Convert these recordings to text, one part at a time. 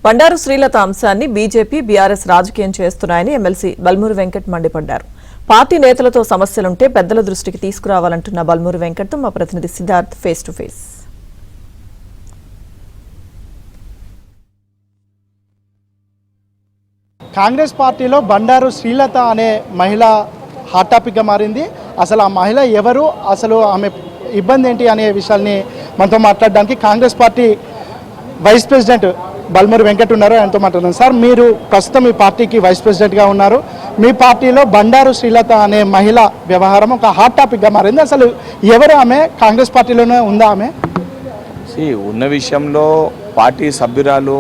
బండారు శ్రీలత అంశాన్ని BJP BRS రాజకీయం చేస్తున్నాయని ఎమ్మెల్సీ బల్మూరు వెంకట్ మండిపడ్డారు. పార్టీ నేతలతో సమస్యలుంటే పెద్దల దృష్టికి తీసుకురావాలంటున్న బల్మూరు వెంకట్తో మా ప్రతినిధి Siddharth face to face. Congress పార్టీలో బండారు శ్రీలత అనే మహిళ హాట్ టాపిక్గా మారింది. అసలు ఆ మహిళ ఎవరు, అసలు ఆమె ఇబ్బంది ఏంటి అనే విషయాల్ని మనతో మాట్లాడడానికి Congress party vice president Balmuri Venkat ఉన్నారు. ఆయనతో మాట్లాడుతున్నాం. సార్, మీరు ప్రస్తుతం ఈ పార్టీకి వైస్ ప్రెసిడెంట్గా ఉన్నారు. మీ పార్టీలో బండారు శ్రీలత అనే మహిళ వ్యవహారం ఒక హాట్ టాపిక్గా మారింది. అసలు ఎవరు ఆమె? కాంగ్రెస్ పార్టీలోనే ఉందా ఆమె? ఉన్న విషయంలో పార్టీ సభ్యురాలు,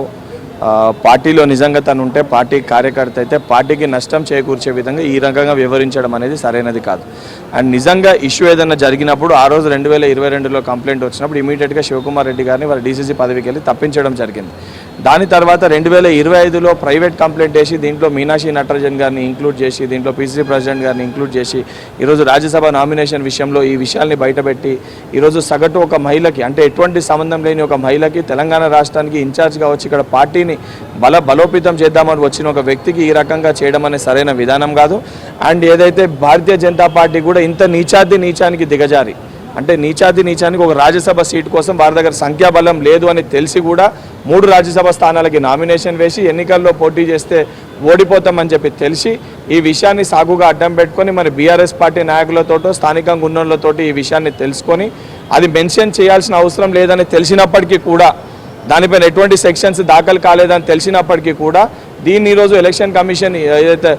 పార్టీలో నిజంగా తను ఉంటే పార్టీ కార్యకర్త అయితే పార్టీకి నష్టం చేకూర్చే విధంగా ఈ రకంగా వివరించడం అనేది సరైనది కాదు. అండ్ నిజంగా ఇష్యూ ఏదైనా జరిగినప్పుడు ఆ రోజు 2022లో కంప్లైంట్ వచ్చినప్పుడు ఇమీడియట్గా శివకుమార్ రెడ్డి గారిని వారి డీసీసీ పదవికి వెళ్ళి తప్పించడం జరిగింది. దాని తర్వాత 2025లో ప్రైవేట్ కంప్లైంట్ వేసి దీంట్లో మీనాక్షి నటరాజన్ గారిని ఇంక్లూడ్ చేసి, దీంట్లో పీసీసీ ప్రెసిడెంట్ గారిని ఇంక్లూడ్ చేసి ఈరోజు రాజ్యసభ నామినేషన్ విషయంలో ఈ విషయాల్ని బయటపెట్టి ఈరోజు సగటు ఒక మహిళకి, అంటే ఎటువంటి సంబంధం లేని ఒక మహిళకి తెలంగాణ రాష్ట్రానికి ఇన్ఛార్జ్గా వచ్చి ఇక్కడ పార్టీని బలోపేతం చేద్దామని వచ్చిన ఒక వ్యక్తికి ఈ రకంగా చేయడం అనేది సరైన విధానం కాదు. అండ్ ఏదైతే భారతీయ జనతా పార్టీ కూడా ఇంత నీచానికి దిగజారి, అంటే నీచానికి ఒక రాజ్యసభ సీటు కోసం వారి దగ్గర సంఖ్యాబలం లేదు అని తెలిసి కూడా 3 రాజ్యసభ స్థానాలకి నామినేషన్ వేసి ఎన్నికల్లో పోటీ చేస్తే ఓడిపోతామని చెప్పి తెలిసి ఈ విషయాన్ని సాగుగా అడ్డం పెట్టుకొని మరి బీఆర్ఎస్ పార్టీ నాయకులతోటో స్థానికంగా ఉన్నోళ్ళతోటి ఈ విషయాన్ని తెలుసుకొని అది మెన్షన్ చేయాల్సిన అవసరం లేదని తెలిసినప్పటికీ కూడా, దానిపైన ఎటువంటి సెక్షన్స్ దాఖలు కాలేదని తెలిసినప్పటికీ కూడా దీన్ని ఈరోజు ఎలక్షన్ కమిషన్ ఏదైతే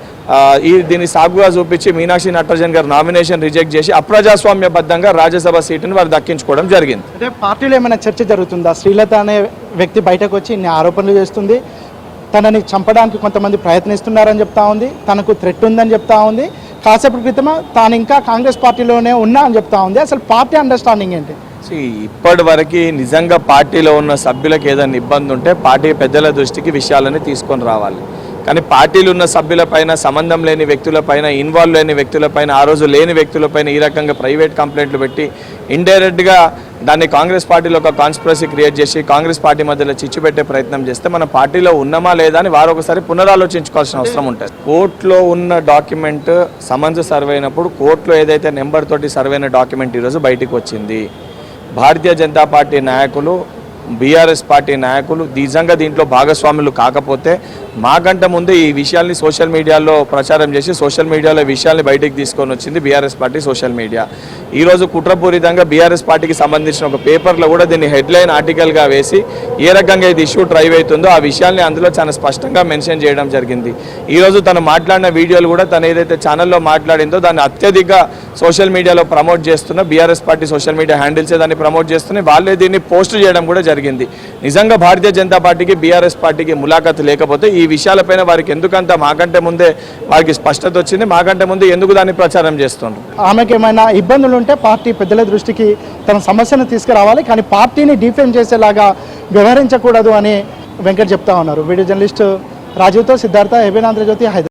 దీన్ని సాగుగా చూపించి మీనాక్షి నటరాజన్ గారు నామినేషన్ రిజెక్ట్ చేసి అప్రజాస్వామ్యబద్ధంగా రాజ్యసభ సీటును వారు దక్కించుకోవడం జరిగింది. అంటే పార్టీలో ఏమైనా చర్చ జరుగుతుందా? శ్రీలత అనే వ్యక్తి బయటకు వచ్చి ఇన్ని ఆరోపణలు చేస్తుంది, తనని చంపడానికి కొంతమంది ప్రయత్నిస్తున్నారని చెప్తా ఉంది, తనకు థ్రెట్ ఉందని చెప్తా ఉంది. కాసేపటి క్రితమే తాను ఇంకా కాంగ్రెస్ పార్టీలోనే ఉన్నా అని చెప్తా ఉంది. అసలు పార్టీ అండర్స్టాండింగ్ ఏంటి? ఇప్పటి వరకు నిజంగా పార్టీలో ఉన్న సభ్యులకు ఏదైనా ఇబ్బంది ఉంటే పార్టీ పెద్దల దృష్టికి విషయాలని తీసుకొని రావాలి. కానీ పార్టీలు ఉన్న సభ్యులపైన, సంబంధం లేని వ్యక్తులపైన, ఇన్వాల్వ్ లేని వ్యక్తులపైన, ఆ రోజు లేని వ్యక్తులపైన ఈ రకంగా ప్రైవేట్ కంప్లైంట్లు పెట్టి ఇండైరెక్ట్గా దాన్ని కాంగ్రెస్ పార్టీలో ఒక కాన్స్పిరసీ క్రియేట్ చేసి కాంగ్రెస్ పార్టీ మధ్యలో చిచ్చు పెట్టే ప్రయత్నం చేస్తే మన పార్టీలో ఉన్నామా లేదా అని వారు ఒకసారి పునరాలోచించుకోవాల్సిన అవసరం ఉంటుంది. కోర్టులో ఉన్న డాక్యుమెంట్ సమన్స్ సర్వే అయినప్పుడు కోర్టులో ఏదైతే నెంబర్ తోటి సర్వే అయిన డాక్యుమెంట్ ఈరోజు బయటకు వచ్చింది. భారతీయ జనతా పార్టీ నాయకులు, బీఆర్ఎస్ పార్టీ నాయకులు నిజంగా దీంట్లో భాగస్వాములు కాకపోతే మాకంటే ముందే ఈ విషయాల్ని సోషల్ మీడియాలో ప్రచారం చేసి సోషల్ మీడియాలో విషయాల్ని బయటికి తీసుకొని వచ్చింది బీఆర్ఎస్ పార్టీ సోషల్ మీడియా. ఈరోజు కుట్రపూరితంగా బీఆర్ఎస్ పార్టీకి సంబంధించిన ఒక పేపర్లో కూడా దీన్ని హెడ్లైన్ ఆర్టికల్గా వేసి ఏ రకంగా ఇది ఇష్యూ డ్రైవ్ అవుతుందో ఆ విషయాల్ని అందులో చాలా స్పష్టంగా మెన్షన్ చేయడం జరిగింది. ఈరోజు తను మాట్లాడిన వీడియోలు కూడా తను ఏదైతే ఛానల్లో మాట్లాడిందో దాన్ని అత్యధిక సోషల్ మీడియాలో ప్రమోట్ చేస్తున్న బీఆర్ఎస్ పార్టీ సోషల్ మీడియా హ్యాండిల్సే దాన్ని ప్రమోట్ చేస్తున్నాయి. వాళ్ళే దీన్ని పోస్ట్ చేయడం కూడా జరిగింది. నిజంగా భారతీయ జనతా పార్టీకి బీఆర్ఎస్ పార్టీకి ములాఖతు లేకపోతే ఈ విషయాలపైన వారికి ఎందుకంత మాకంటే ముందే వారికి స్పష్టత వచ్చింది, మాకంటే ముందే ఎందుకు దాన్ని ప్రచారం చేస్తున్నారు? ఆమెకి ఏమైనా ఇబ్బందులు ఉంటే పార్టీ పెద్దల దృష్టికి తన సమస్యను తీసుకురావాలి, కానీ పార్టీని డిఫెండ్ చేసేలాగా వ్యవహరించకూడదు అని వెంకట్ చెప్తా ఉన్నారు. Video journalist రాజీవ్తో Siddhartha, ABN Andhra Jyothi, Hyderabad.